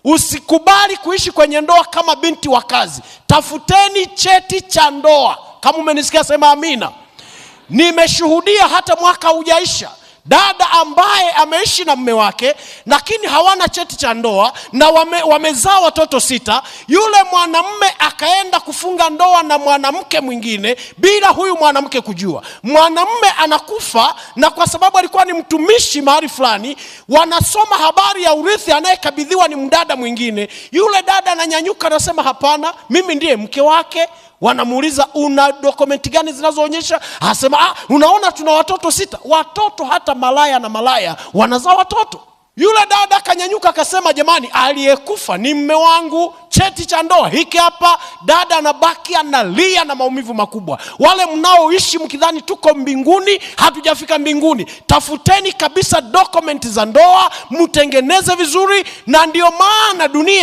Usikubali kuishi kwenye ndoa kama binti wa kazi. Tafuteni cheti cha ndoa. Kama umenisikia sema amina. Nimeshuhudia hata mwaka hujaisha, dada ambaye ameishi na mume wake lakini hawana cheti cha ndoa na wamezaa watoto 6. Yule mwanamume akaenda kufunga ndoa na mwanamke mwingine bila huyu mwanamke kujua. Mwanamume anakufa, na kwa sababu alikuwa ni mtumishi mahali fulani, wanasoma habari ya urithi, anayekabidhiwa ni mdada mwingine. Yule dada ananyanyuka anasema hapana, mimi ndiye mke wake. Wanamuuliza una dokumenti gani zinazoonyesha? Anasema unaona tuna watoto 6. Watoto hata malaya na malaya wanazaa watoto. Yule dada akanyanyuka akasema jamani, aliyekufa ni mume wangu, cheti cha ndoa hiki hapa. Dada anabaki analia na maumivu makubwa. Wale mnaoishi mkidhani tuko mbinguni, hatujafika mbinguni. Tafuteni kabisa dokumenti za ndoa, mtengeneze vizuri. Na ndio maana dunia